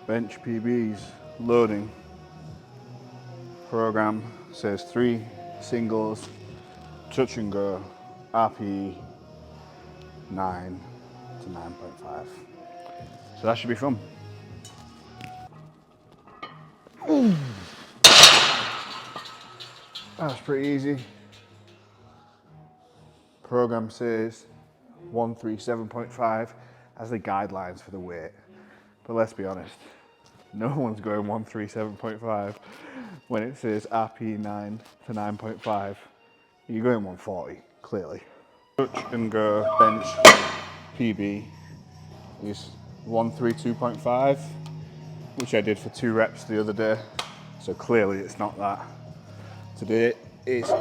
Bench PB's loading program says 3 singles, touch and go, RPE 9 to 9.5. So that should be fun. That's pretty easy. Program says 137.5 as the guidelines for the weight. But let's be honest, no one's going 137.5 when it says RP 9 to 9.5. You're going 140, clearly. Touch and go bench PB is 132.5, which I did for 2 reps the other day. So clearly it's not that. Today it's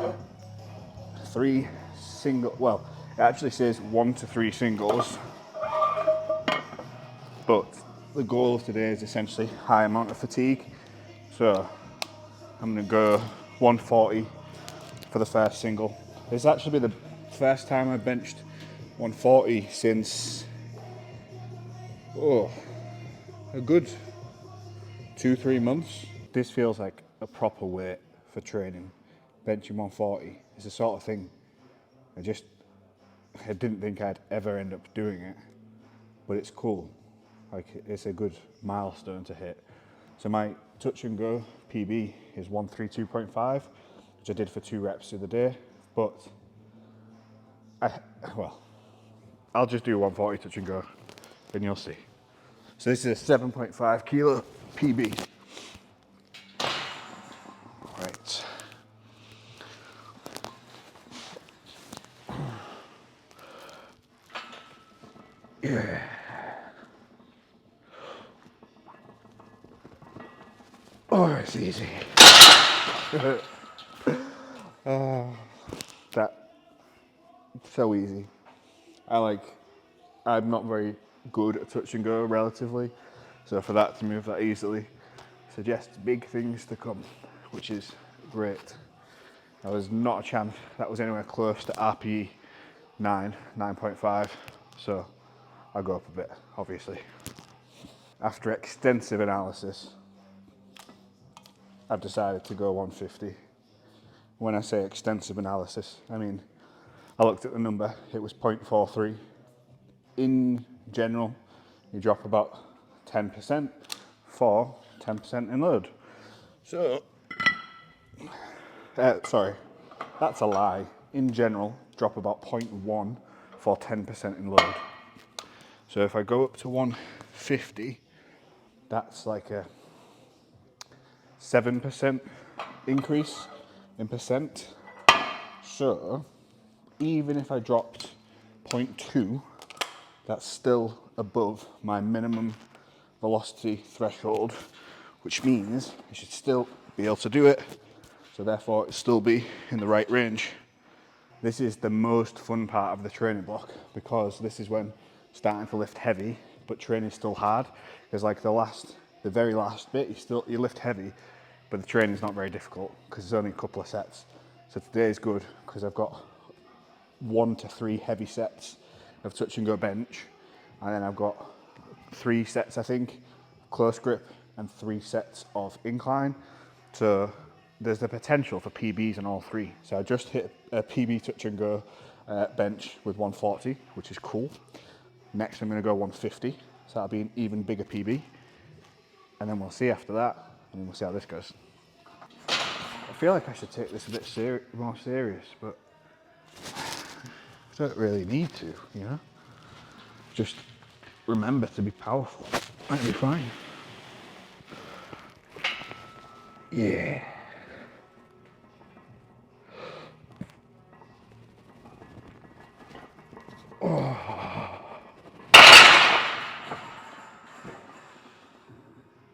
3 single, well, it actually says 1 to 3 singles, but the goal of today is essentially high amount of fatigue. So I'm gonna go 140 for the first single. This actually be the first time I benched 140 since, a good 2-3 months. This feels like a proper weight for training. Benching 140 is the sort of thing I didn't think I'd ever end up doing it, but it's cool. Like, it's a good milestone to hit. So my touch and go PB is 132.5, which I did for 2 reps the other day, but I'll just do 140 touch and go, and you'll see. So this is a 7.5 kilo PB. Right. Yeah. Oh, it's easy. That so easy. I'm not very good at touch and go relatively, so for that to move that easily suggests big things to come, which is great. There was not a chance that was anywhere close to RPE 9.5, so I'll go up a bit, obviously. After extensive analysis, I've decided to go 150. When I say extensive analysis, I mean, I looked at the number, it was 0.43. In general, you drop about 10% for 10% in load. So, sorry, that's a lie. In general, drop about 0.1 for 10% in load. So if I go up to 150, that's like a 7% increase in percent. So even if I dropped 0.2, that's still above my minimum velocity threshold, which means I should still be able to do it. So therefore it'll still be in the right range. This is the most fun part of the training block, because this is when starting to lift heavy, but training is still hard. Because like the very last bit, you lift heavy, but the training's not very difficult because it's only a couple of sets. So today is good because I've got 1 to 3 heavy sets of touch and go bench, and then I've got 3 sets, I think, close grip, and 3 sets of incline. So there's the potential for PBs in all 3. So I just hit a PB touch and go bench with 140, which is cool. Next I'm going to go 150, so that'll be an even bigger PB. And then we'll see after that, and we'll see how this goes. I feel like I should take this a bit more serious, but I don't really need to, you know? Just remember to be powerful. That'll be fine. Yeah.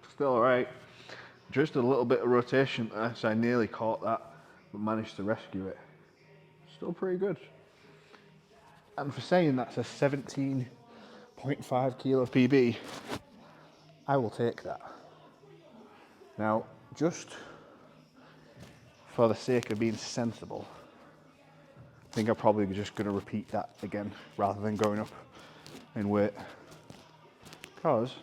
Still alright. Just a little bit of rotation there, so I nearly caught that, but managed to rescue it. Still pretty good. And for saying that's a 17.5 kilo PB, I will take that. Now, just for the sake of being sensible, I think I'm probably just going to repeat that again rather than going up in weight, because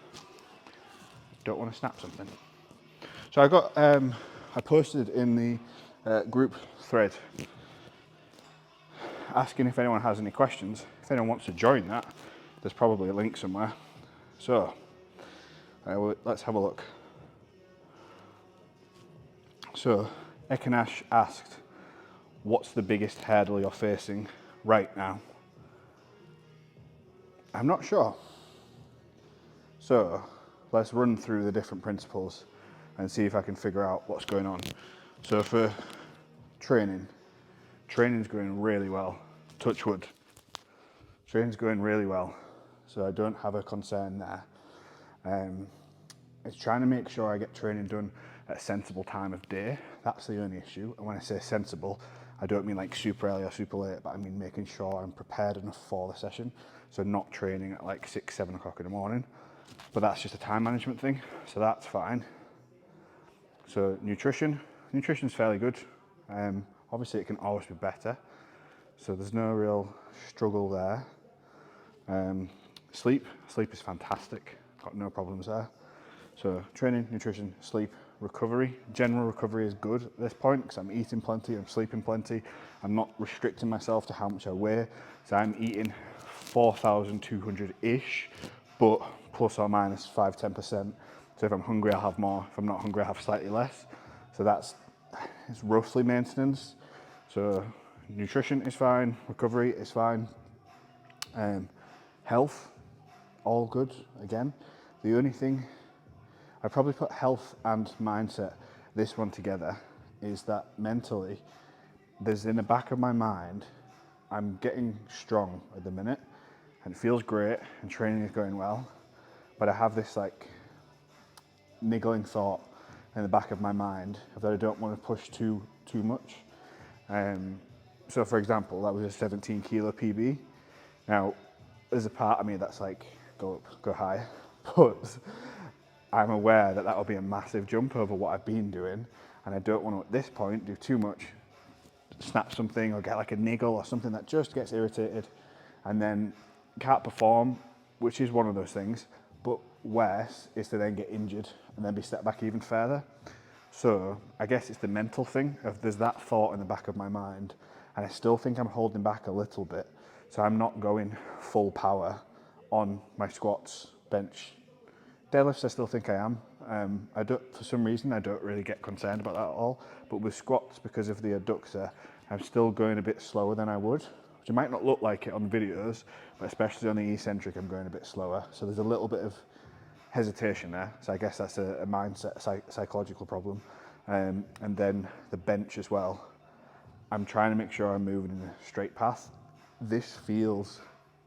don't want to snap something. So I got, I posted in the group thread asking if anyone has any questions. If anyone wants to join that, there's probably a link somewhere. So let's have a look. So Ekanash asked, what's the biggest hurdle you're facing right now? I'm not sure. So let's run through the different principles and see if I can figure out what's going on. So for training's going really well. Touch wood. Training's going really well. So I don't have a concern there. It's trying to make sure I get training done at a sensible time of day. That's the only issue. And when I say sensible, I don't mean like super early or super late, but I mean making sure I'm prepared enough for the session. So not training at like 6, 7 o'clock in the morning. But that's just a time management thing, so that's fine. So nutrition's fairly good. Obviously it can always be better. So there's no real struggle there. Sleep is fantastic. Got no problems there. So training, nutrition, sleep, recovery. General recovery is good at this point because I'm eating plenty, I'm sleeping plenty. I'm not restricting myself to how much I weigh. So I'm eating 4,200-ish, but plus or minus 5-10%. So if I'm hungry, I'll have more. If I'm not hungry, I'll have slightly less. So it's roughly maintenance. So nutrition is fine, recovery is fine. Health, all good again. The only thing, I probably put health and mindset, this one together, is that mentally, there's in the back of my mind, I'm getting strong at the minute and it feels great and training is going well, but I have this like niggling thought in the back of my mind that I don't want to push too much. So for example, that was a 17 kilo PB. Now, there's a part of me that's like, go up, go high, but I'm aware that that'll be a massive jump over what I've been doing, and I don't want to, at this point, do too much, snap something or get like a niggle or something that just gets irritated, and then can't perform, which is one of those things, but worse is to then get injured and then be set back even further. So I guess it's the mental thing of there's that thought in the back of my mind, and I still think I'm holding back a little bit. So I'm not going full power on my squats, bench, deadlifts. I still think I am. I don't, for some reason, I don't really get concerned about that at all. But with squats, because of the adductor, I'm still going a bit slower than I would, which might not look like it on videos, but especially on the eccentric, I'm going a bit slower. So there's a little bit of hesitation there. So I guess that's a mindset, psychological problem. And then the bench as well. I'm trying to make sure I'm moving in a straight path. This feels,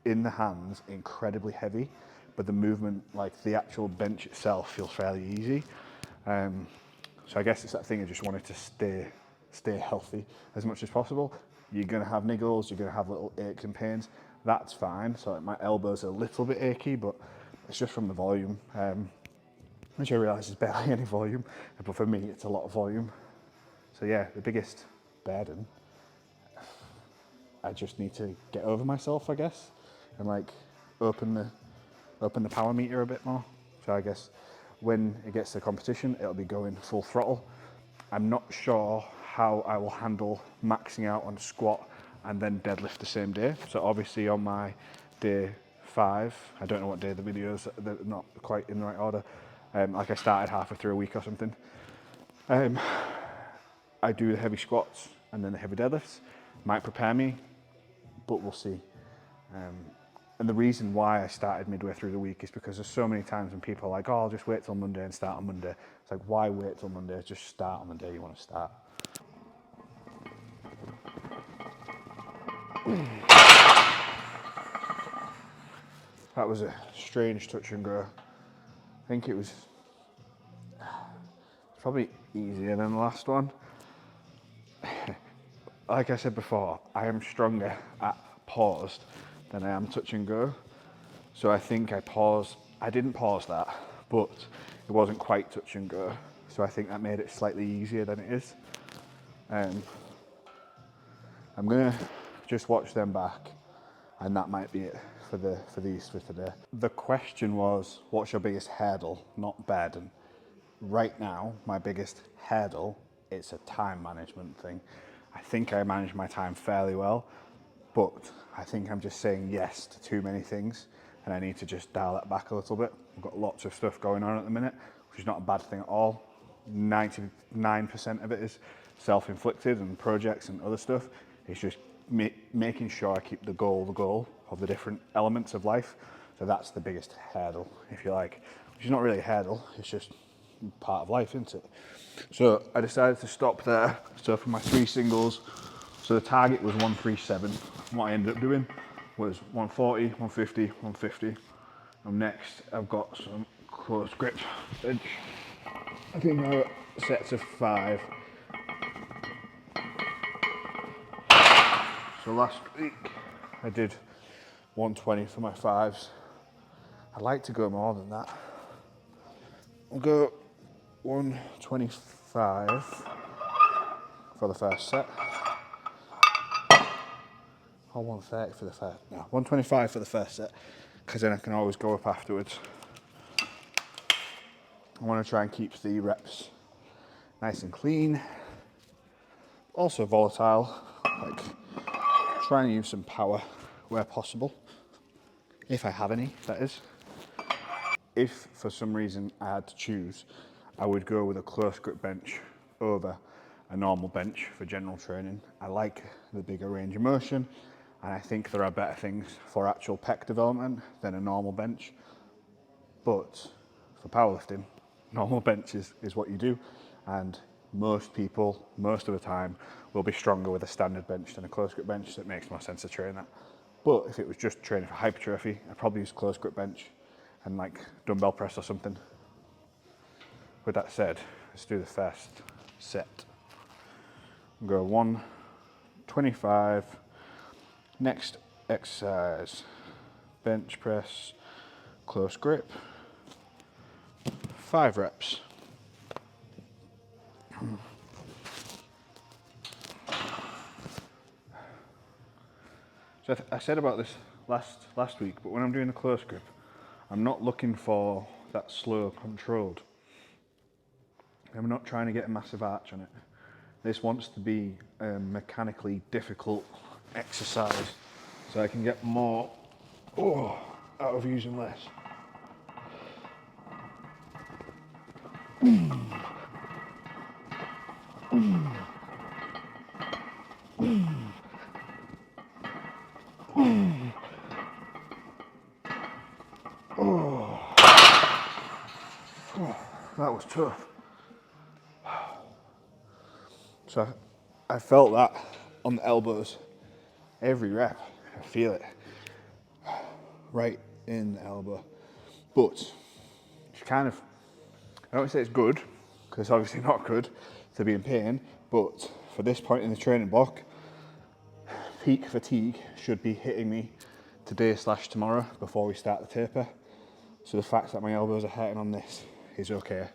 in the hands, incredibly heavy, but the movement, like the actual bench itself, feels fairly easy. So I guess it's that thing of just wanting to stay healthy as much as possible. You're going to have niggles, you're going to have little aches and pains. That's fine. So like my elbow's a little bit achy, but it's just from the volume, which I realise is barely any volume, but for me it's a lot of volume. So yeah, the biggest burden, I just need to get over myself, I guess, and like open the power meter a bit more. So I guess when it gets to competition, it'll be going full throttle. I'm not sure how I will handle maxing out on squat and then deadlift the same day. So obviously on my day 5, I don't know what day the videos, they're not quite in the right order. Like I started halfway through a week or something. I do the heavy squats and then the heavy deadlifts. Might prepare me, but we'll see. And the reason why I started midway through the week is because there's so many times when people are like, oh, I'll just wait till Monday and start on Monday. It's like, why wait till Monday? Just start on the day you want to start. That was a strange touch and go. I think it was probably easier than the last one. Like I said before, I am stronger at paused than I am touch and go. So I think I didn't pause that, but it wasn't quite touch and go. So I think that made it slightly easier than it is. I'm gonna just watch them back, and that might be it for these for today. The question was, what's your biggest hurdle, not burden? Right now, my biggest hurdle, it's a time management thing. I think I manage my time fairly well, but I think I'm just saying yes to too many things, and I need to just dial that back a little bit. I've got lots of stuff going on at the minute, which is not a bad thing at all. 99% of it is self-inflicted and projects and other stuff. It's just making sure I keep the goal of the different elements of life. So that's the biggest hurdle, if you like, which is not really a hurdle, it's just part of life, isn't it? So I decided to stop there. So for my 3 singles, so the target was 137. What I ended up doing was 140, 150, 150. And next I've got some close grip bench. I think I got sets of 5. So last week I did 120 for my 5s. I'd like to go more than that. I'll go 125 for the first set. Or 130 for the first, no, 125 for the first set, because then I can always go up afterwards. I want to try and keep the reps nice and clean, also volatile, like trying to use some power where possible, if I have any, that is. If for some reason I had to choose, I would go with a close grip bench over a normal bench for general training. I like the bigger range of motion, and I think there are better things for actual pec development than a normal bench. But for powerlifting, normal bench is what you do, and most people, most of the time, will be stronger with a standard bench than a close grip bench, so it makes more sense to train that. But if it was just training for hypertrophy, I'd probably use close grip bench and like dumbbell press or something. With that said, let's do the first set. Go 125. Next exercise, bench press, close grip, 5 reps. So I said about this last week, but when I'm doing the close grip, I'm not looking for that slow, controlled. I'm not trying to get a massive arch on it. This wants to be a mechanically difficult exercise, so I can get more out of using less. That was tough. So I felt that on the elbows. Every rep, I feel it right in the elbow. But it's kind of, I don't say it's good, because it's obviously not good to be in pain, but for this point in the training block, peak fatigue should be hitting me today/tomorrow before we start the taper. So the fact that my elbows are hurting on this is okay.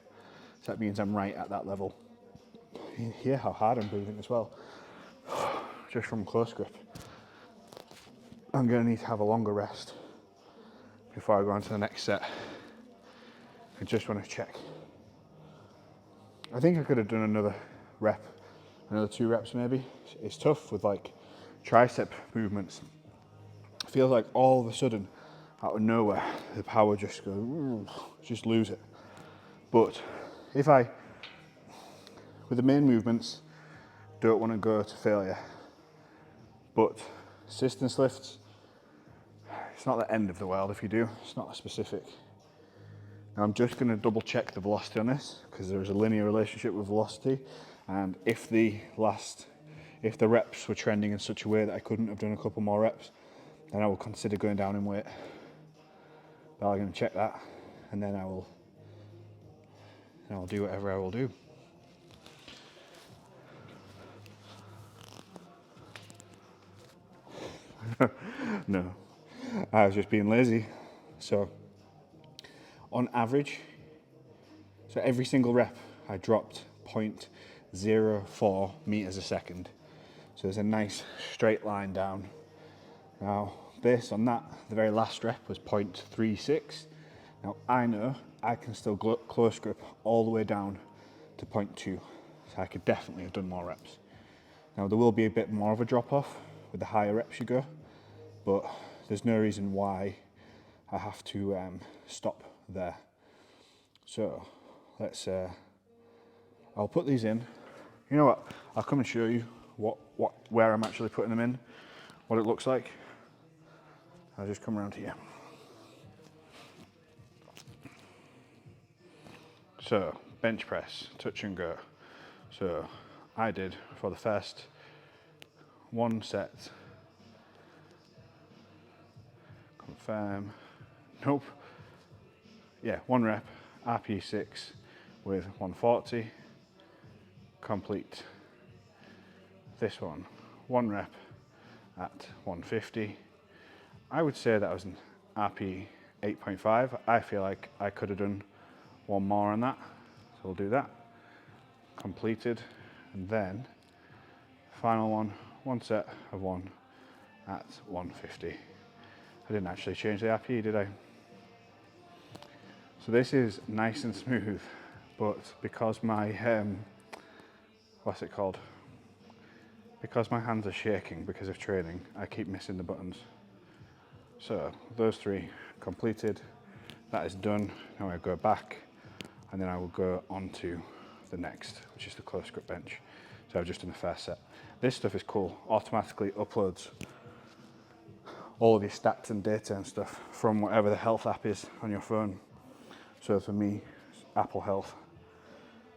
So that means I'm right at that level. You hear how hard I'm breathing as well, just from close grip. I'm going to need to have a longer rest before I go on to the next set. I just want to check. I think I could have done another 2 reps maybe. It's tough with like tricep movements. It feels like all of a sudden, out of nowhere, the power just goes, just lose it. But if I, with the main movements, don't want to go to failure. But assistance lifts, it's not the end of the world if you do. It's not a specific. Now I'm just going to double check the velocity on this, because there is a linear relationship with velocity, and if the reps were trending in such a way that I couldn't have done a couple more reps, then I will consider going down in weight. But I'm going to check that, and then I'll do whatever I will do. No, I was just being lazy. So on average, so every single rep I dropped 0.04 meters a second. So there's a nice straight line down. Now based on that, the very last rep was 0.36. Now I know I can still close grip all the way down to 0.2, so I could definitely have done more reps. Now there will be a bit more of a drop off with the higher reps you go, but there's no reason why I have to stop there. So let's, I'll put these in. You know what, I'll come and show you where I'm actually putting them in, what it looks like. I'll just come around here. So, bench press, touch and go. So, I did for the first one set. Confirm. Nope. Yeah, one rep, RP6 with 140. Complete. This one rep at 150. I would say that was an RP 8.5. I feel like I could have done one more on that, so we'll do that. Completed, and then final one set of one at 150. I didn't actually change the RP, did I? So this is nice and smooth, but because my what's it called? Because my hands are shaking because of training, I keep missing the buttons. So those three completed, that is done. Now I go back and then I will go on to the next, which is the close grip bench. So I've just done the first set. This stuff is cool, automatically uploads all of your stats and data and stuff from whatever the health app is on your phone. So for me, Apple Health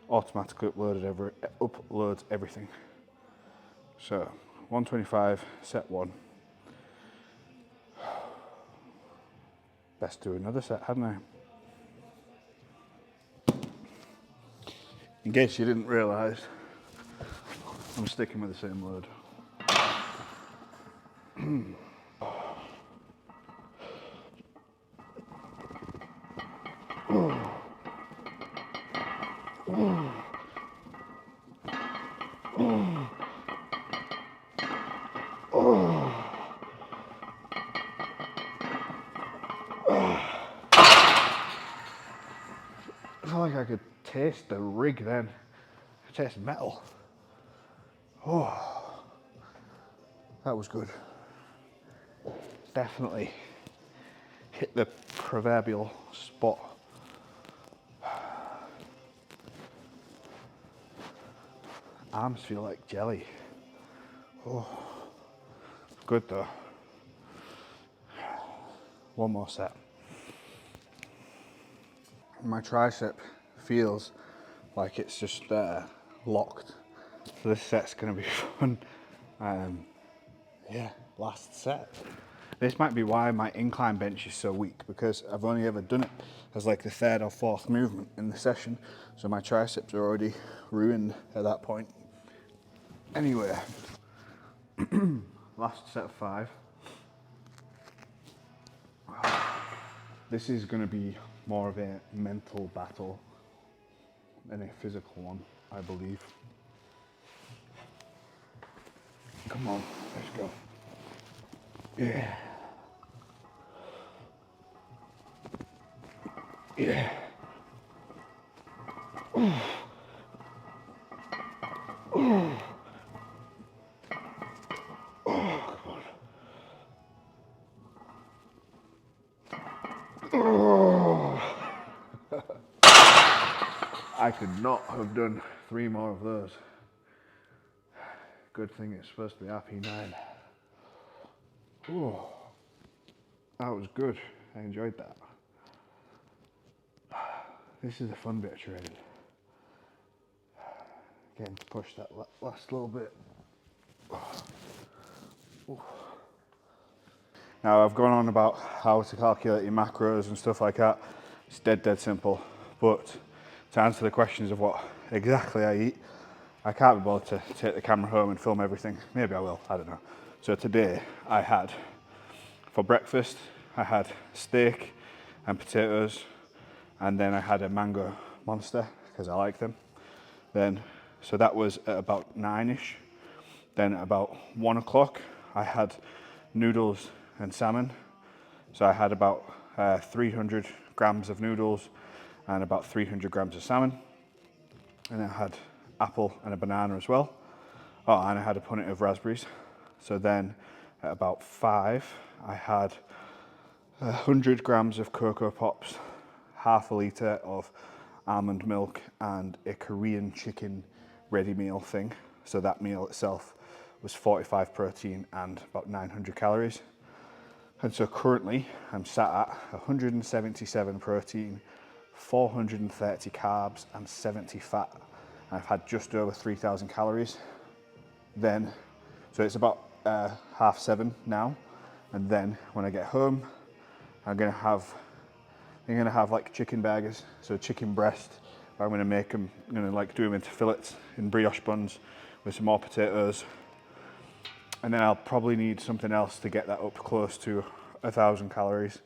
automatically uploads everything. So 125, set one. Best do another set, hadn't I? In case you didn't realise, I'm sticking with the same load. I feel like I could taste the rig then. I could taste metal. Oh, that was good. Definitely hit the proverbial spot. Arms feel like jelly. Oh, good though. One more set. My tricep feels like it's just locked. So this set's gonna be fun. Yeah, last set. This might be why my incline bench is so weak, because I've only ever done it as like the third or fourth movement in the session. So my triceps are already ruined at that point. Anyway, last set of 5. This is going to be more of a mental battle than a physical one, I believe. Come on, let's go. Yeah. Yeah. Ooh. Ooh. Oh, God. Oh. I could not have done 3 more of those. Good thing it's supposed to be RP9. Oh, that was good. I enjoyed that. This is a fun bit of training. Getting to push that last little bit. Oh. Now I've gone on about how to calculate your macros and stuff like that. It's dead simple. But to answer the questions of what exactly I eat, I can't be bothered to take the camera home and film everything. Maybe I will, I don't know. So today I had, for breakfast, I had steak and potatoes, and then I had a mango monster because I like them. Then, so that was at about 9ish. Then at about 1 o'clock, I had noodles and salmon. So I had about 300 grams of noodles and about 300 grams of salmon. And I had apple and a banana as well. Oh, and I had a punnet of raspberries. So then at about 5, I had 100 grams of Cocoa Pops, half a litre of almond milk, and a Korean chicken ready meal thing. So that meal itself was 45 protein and about 900 calories. And so currently I'm sat at 177 protein, 430 carbs and 70 fat. I've had just over 3,000 calories. Then, so it's about 7:30 now. And then when I get home, I'm gonna have like chicken burgers, so chicken breast. I'm gonna make them, I'm gonna like do them into fillets in brioche buns with some more potatoes. And then I'll probably need something else to get that up close to 1,000 calories.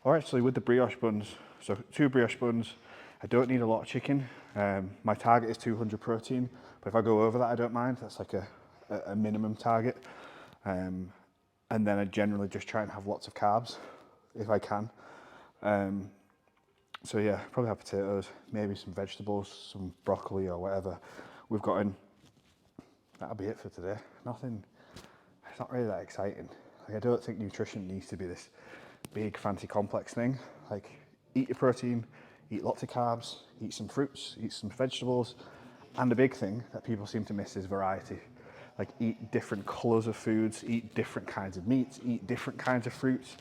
Or actually with the brioche buns, so 2 brioche buns, I don't need a lot of chicken. My target is 200 protein, but if I go over that, I don't mind. That's like a minimum target. And then I generally just try and have lots of carbs if I can. So yeah, probably have potatoes, maybe some vegetables, some broccoli or whatever we've got in. That'll be it for today. Nothing, it's not really that exciting. Like, I don't think nutrition needs to be this big fancy complex thing. Like, eat your protein, eat lots of carbs, eat some fruits, eat some vegetables. And the big thing that people seem to miss is variety. Like, eat different colours of foods, eat different kinds of meats, eat different kinds of fruits.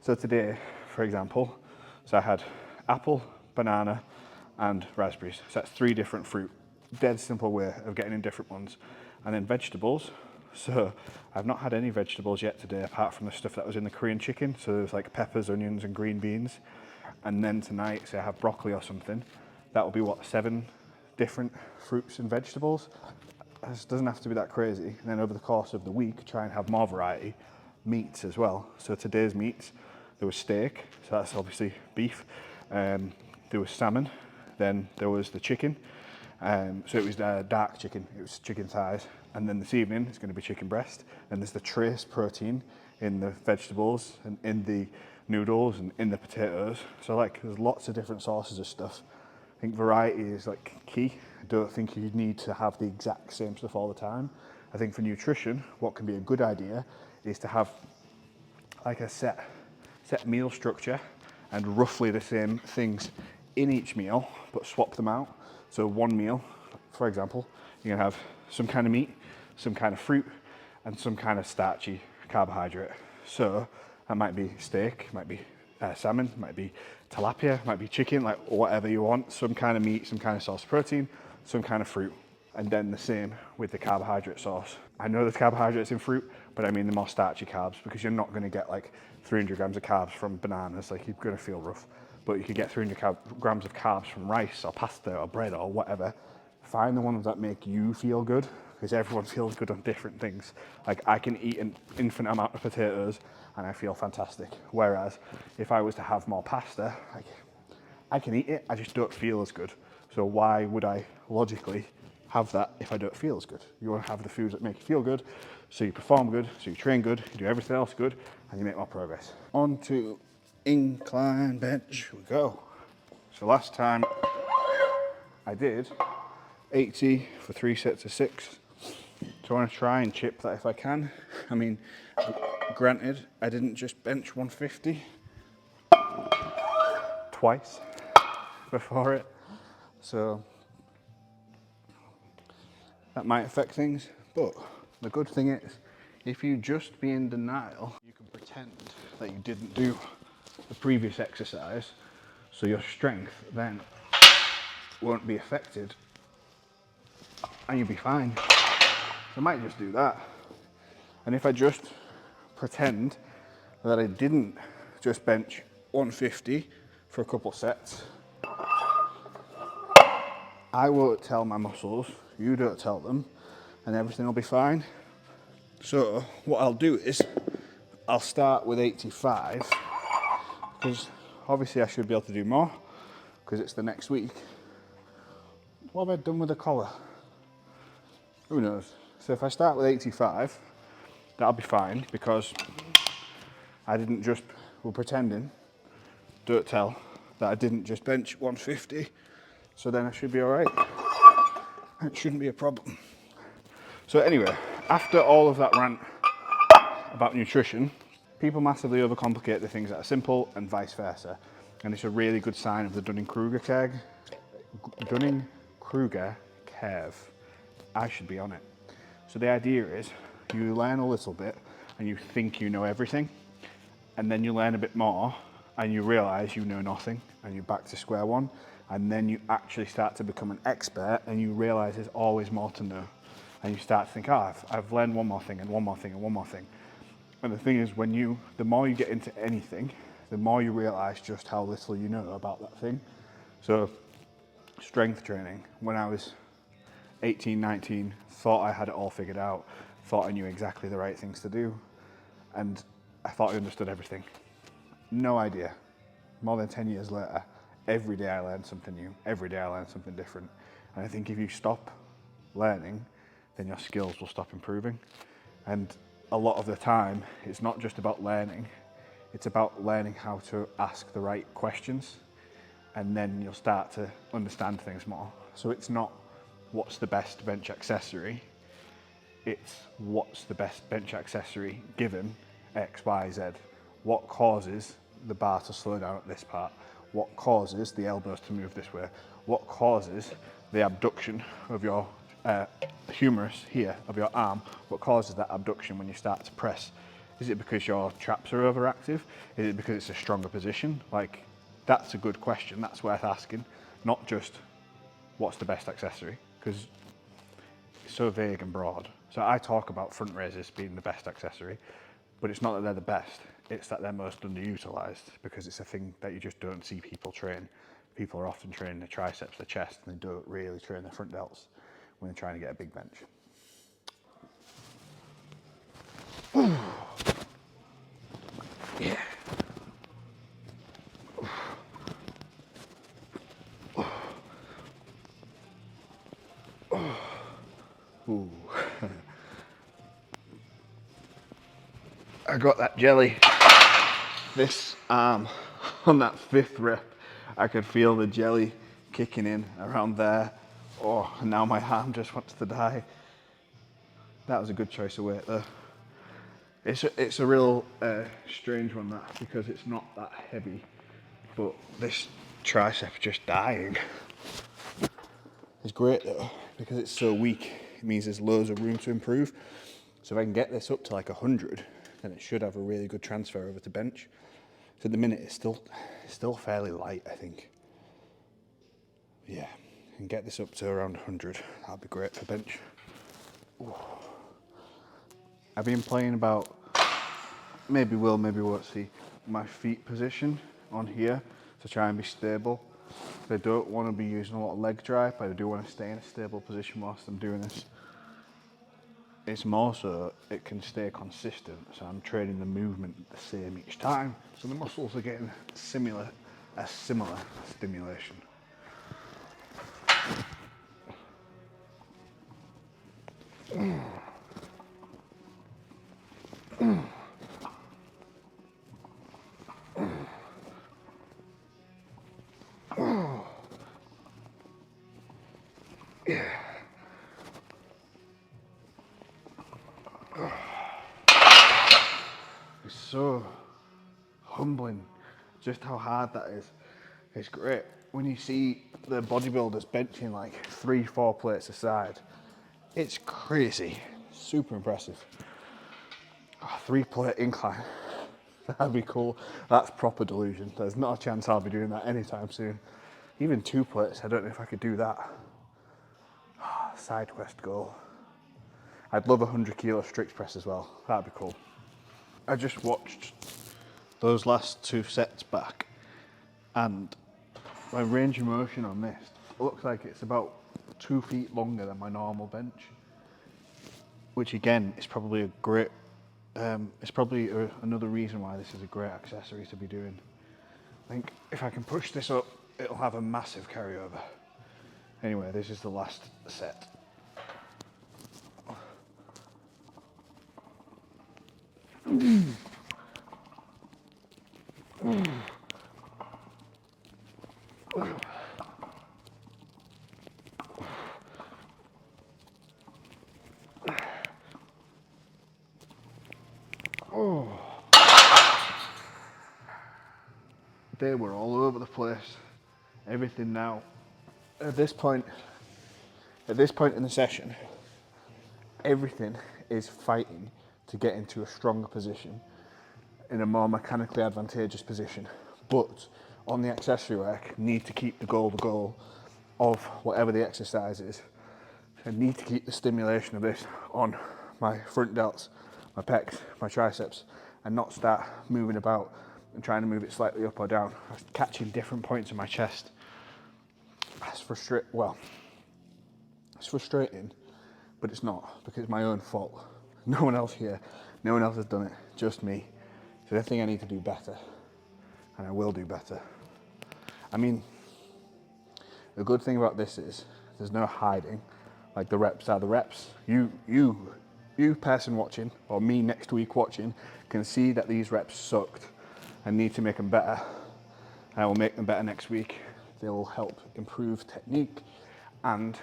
So today, for example, so I had apple, banana, and raspberries. So that's 3 different fruit. Dead simple way of getting in different ones. And then vegetables. So I've not had any vegetables yet today, apart from the stuff that was in the Korean chicken. So there's like peppers, onions, and green beans. And then tonight, say I have broccoli or something, that will be what, 7 different fruits and vegetables. It doesn't have to be that crazy. And then over the course of the week, try and have more variety. Meats as well. So today's meats, there was steak, so that's obviously beef. There was salmon, then there was the chicken. So it was dark chicken, it was chicken thighs. And then this evening, it's going to be chicken breast. And there's the trace protein in the vegetables and in the noodles and in the potatoes. So like, there's lots of different sources of stuff. I think variety is like key. I don't think you need to have the exact same stuff all the time. I think for nutrition, what can be a good idea is to have like a set meal structure and roughly the same things in each meal, but swap them out. So one meal, for example, you're gonna have some kind of meat, some kind of fruit, and some kind of starchy carbohydrate. So that might be steak, might be salmon, might be tilapia, might be chicken, like whatever you want. Some kind of meat, some kind of source of protein, some kind of fruit. And then the same with the carbohydrate source. I know there's carbohydrates in fruit, but I mean the more starchy carbs, because you're not gonna get like 300 grams of carbs from bananas, like you're gonna feel rough. But you could get 300 grams of carbs from rice or pasta or bread or whatever. Find the ones that make you feel good, because everyone feels good on different things. Like, I can eat an infinite amount of potatoes and I feel fantastic. Whereas if I was to have more pasta, like, I can eat it, I just don't feel as good. So why would I logically have that if I don't feel as good? You want to have the foods that make you feel good, so you perform good, so you train good, you do everything else good, and you make more progress. On to incline bench we go. So last time I did 80 for 3 sets of 6. So I want to try and chip that if I can. I mean, granted, I didn't just bench 150 twice before it, so that might affect things. But the good thing is, if you just be in denial, you can pretend that you didn't do the previous exercise, so your strength then won't be affected and you'll be fine. So I might just do that. And if I just pretend that I didn't just bench 150 for a couple sets, I won't tell my muscles, you don't tell them, and everything will be fine. So what I'll do is, I'll start with 85, because obviously I should be able to do more, because it's the next week. What have I done with the collar? Who knows? So if I start with 85, that'll be fine, because I didn't just, we're pretending, don't tell, that I didn't just bench 150, so then I should be all right. It shouldn't be a problem. So anyway, after all of that rant about nutrition, people massively overcomplicate the things that are simple and vice versa. And it's a really good sign of the Dunning-Kruger curve. I should be on it. So the idea is you learn a little bit and you think you know everything, and then you learn a bit more and you realize you know nothing and you're back to square one, and then you actually start to become an expert and you realize there's always more to know, and you start to think, oh, I've learned one more thing and one more thing and one more thing. And the thing is, the more you get into anything, the more you realize just how little you know about that thing. So strength training, when I was 18, 19, thought I had it all figured out, thought I knew exactly the right things to do, and I thought I understood everything. No idea. More than 10 years later, every day I learned something new, every day I learned something different. And I think if you stop learning, then your skills will stop improving. And a lot of the time, it's not just about learning, it's about learning how to ask the right questions, and then you'll start to understand things more. So it's not what's the best bench accessory, it's what's the best bench accessory given X, Y, Z. What causes the bar to slow down at this part? What causes the elbows to move this way? What causes the abduction of your humerus here, of your arm? What causes that abduction when you start to press? Is it because your traps are overactive? Is it because it's a stronger position? Like, that's a good question, that's worth asking, not just what's the best accessory, because it's so vague and broad. So I talk about front raises being the best accessory, but it's not that they're the best, it's that they're most underutilized, because it's a thing that you just don't see people train. People are often training their triceps, their chest, and they don't really train their front delts when they're trying to get a big bench. Yeah. Ooh. I got that jelly. This arm, on that 5th rep, I could feel the jelly kicking in around there. Oh, and now my arm just wants to die. That was a good choice of weight though. It's a real strange one, that, because it's not that heavy, but this tricep just dying. It's great though, because it's so weak. It means there's loads of room to improve. So if I can get this up to like 100, then it should have a really good transfer over to bench. So at the minute, it's still fairly light, I think. Yeah, and get this up to around 100. That'd be great for bench. Ooh. I've been playing about, maybe won't see, my feet position on here to try and be stable. I don't want to be using a lot of leg drive, but I do want to stay in a stable position whilst I'm doing this. It's more so it can stay consistent, so I'm training the movement the same each time, so the muscles are getting a similar stimulation. It's so humbling just how hard that is. It's great when you see the bodybuilders benching like 3-4 plates aside. It's crazy, super impressive. 3-plate incline, that'd be cool. That's proper delusion. There's not a chance I'll be doing that anytime soon. Even 2 plates, I don't know if I could do that. Side quest goal. I'd love a 100 kilo strict press as well, that'd be cool. I just watched those last 2 sets back, and my range of motion on this looks like it's about 2 feet longer than my normal bench, which again is probably a great, it's probably another reason why this is a great accessory to be doing. I think if I can push this up, it'll have a massive carryover. Anyway, this is the last set. they were all over the place. Everything now, at this point in the session, everything is fighting to get into a stronger position, in a more mechanically advantageous position. But on the accessory work, need to keep the goal of whatever the exercise is. I need to keep the stimulation of this on my front delts, my pecs, my triceps, and not start moving about and trying to move it slightly up or down. I'm catching different points in my chest. That's frustrating. Well, it's frustrating, but it's not, because it's my own fault. No one else here, no one else has done it, just me. So I think I need to do better, and I will do better. I mean, the good thing about this is there's no hiding. Like, the reps are the reps. You person watching, or me next week watching, can see that these reps sucked and need to make them better. And I will make them better next week. They will help improve technique and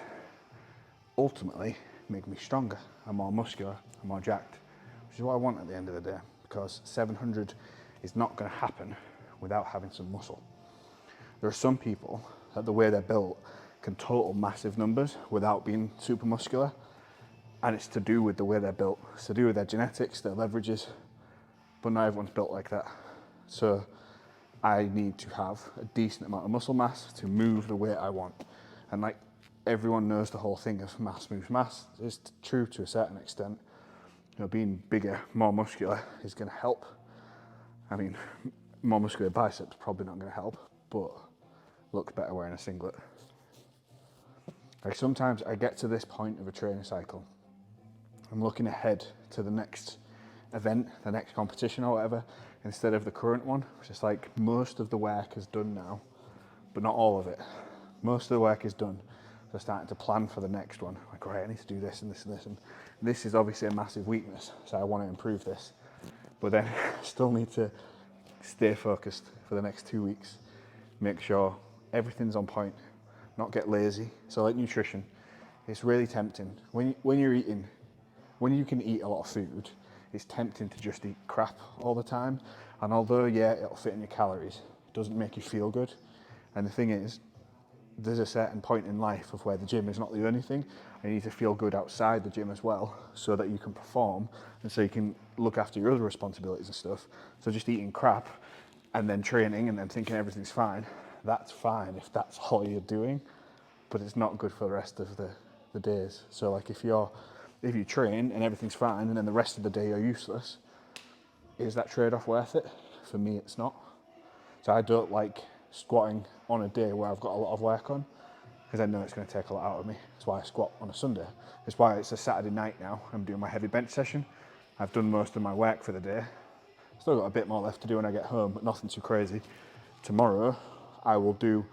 ultimately make me stronger and more muscular and more jacked, which is what I want at the end of the day, because 700 is not going to happen without having some muscle. There are some people that the way they're built can total massive numbers without being super muscular, and it's to do with the way they're built. It's to do with their genetics, their leverages, but not everyone's built like that. So I need to have a decent amount of muscle mass to move the way I want. And like everyone knows, the whole thing of mass moves mass is true to a certain extent. You know, being bigger, more muscular is going to help. I mean, more muscular biceps probably not going to help, but looks better wearing a singlet. Like, sometimes I get to this point of a training cycle, I'm looking ahead to the next event, the next competition or whatever, instead of the current one, which is like most of the work is done now, but not all of it. Most of the work is done. So I'm starting to plan for the next one. Like, right, I need to do this and this and this. And this is obviously a massive weakness, so I want to improve this. But then I still need to stay focused for the next 2 weeks, make sure everything's on point, not get lazy. So like nutrition, it's really tempting. When you're eating, when you can eat a lot of food, it's tempting to just eat crap all the time. And although, yeah, it'll fit in your calories, it doesn't make you feel good. And the thing is, there's a certain point in life of where the gym is not the only thing. You need to feel good outside the gym as well, so that you can perform and so you can look after your other responsibilities and stuff. So just eating crap and then training and then thinking everything's fine, that's fine if that's all you're doing, but it's not good for the rest of the days. So like, if you train and everything's fine and then the rest of the day you're useless, is that trade-off worth it? For me, it's not. So I don't like squatting on a day where I've got a lot of work on, because I know it's going to take a lot out of me. That's why I squat on a Sunday. That's why it's a Saturday night now. I'm doing my heavy bench session. I've done most of my work for the day. Still got a bit more left to do when I get home, but nothing too crazy. Tomorrow, I will do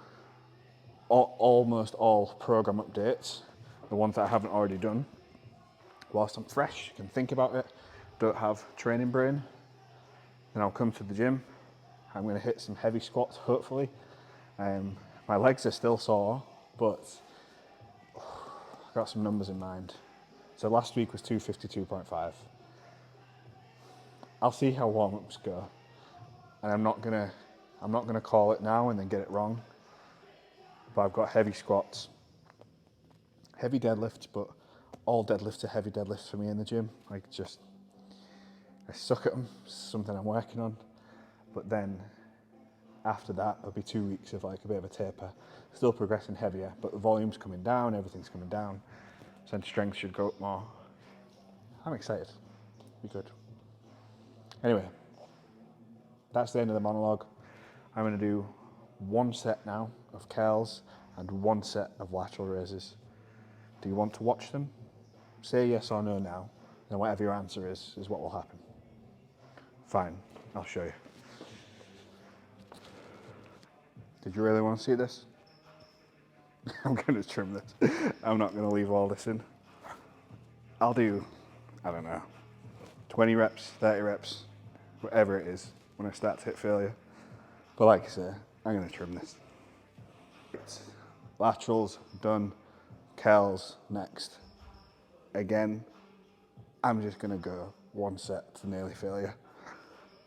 almost all program updates, the ones that I haven't already done, whilst I'm fresh, can think about it, don't have training brain. Then I'll come to the gym. I'm going to hit some heavy squats, hopefully. My legs are still sore, but I've got some numbers in mind. So last week was 252.5. I'll see how warm-ups go, and I'm not gonna call it now and then get it wrong. But I've got heavy squats, heavy deadlifts, but all deadlifts are heavy deadlifts for me in the gym. I suck at them. It's something I'm working on. But then after that, it'll be 2 weeks of like a bit of a taper. Still progressing heavier, but the volume's coming down, everything's coming down. So then strength should go up more. I'm excited. Be good. Anyway, that's the end of the monologue. I'm going to do 1 set now of curls and 1 set of lateral raises. Do you want to watch them? Say yes or no now, and whatever your answer is what will happen. Fine, I'll show you. Did you really want to see this? I'm going to trim this. I'm not going to leave all this in. I'll do, I don't know, 20 reps, 30 reps, whatever it is when I start to hit failure. But like I say, I'm going to trim this. Laterals, done. Curls, next. Again, I'm just going to go 1 set to nearly failure.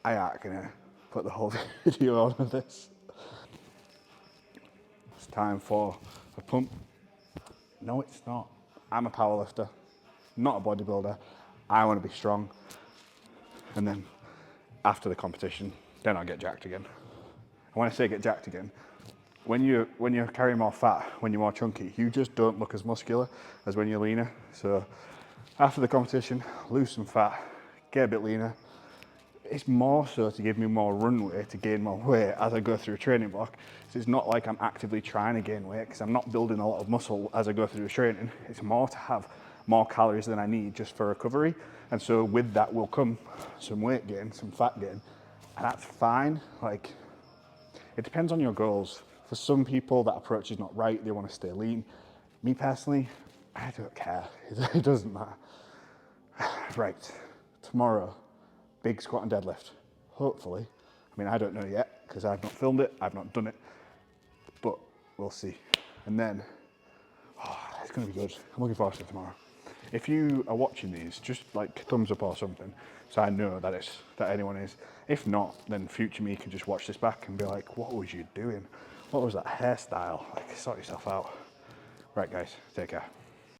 I aren't going to put the whole video on of this. time for a pump. No, it's not. I'm a powerlifter, not a bodybuilder. I want to be strong. And then after the competition, then I'll get jacked again. And when I say get jacked again, when you're carrying more fat, when you're more chunky, you just don't look as muscular as when you're leaner. So after the competition, lose some fat, get a bit leaner. It's more so to give me more runway to gain more weight as I go through a training block. So it's not like I'm actively trying to gain weight because I'm not building a lot of muscle as I go through the training. It's more to have more calories than I need just for recovery. And so with that will come some weight gain, some fat gain, and that's fine. Like, it depends on your goals. For some people, that approach is not right. They want to stay lean. Me personally, I don't care. It doesn't matter. Right, tomorrow, big squat and deadlift. Hopefully. I mean, I don't know yet because I've not filmed it. I've not done it, but we'll see. And then, it's going to be good. I'm looking forward to it tomorrow. If you are watching these, just like thumbs up or something, so I know that anyone is. If not, then future me can just watch this back and be like, what was you doing? What was that hairstyle? Like, sort yourself out. Right, guys, take care.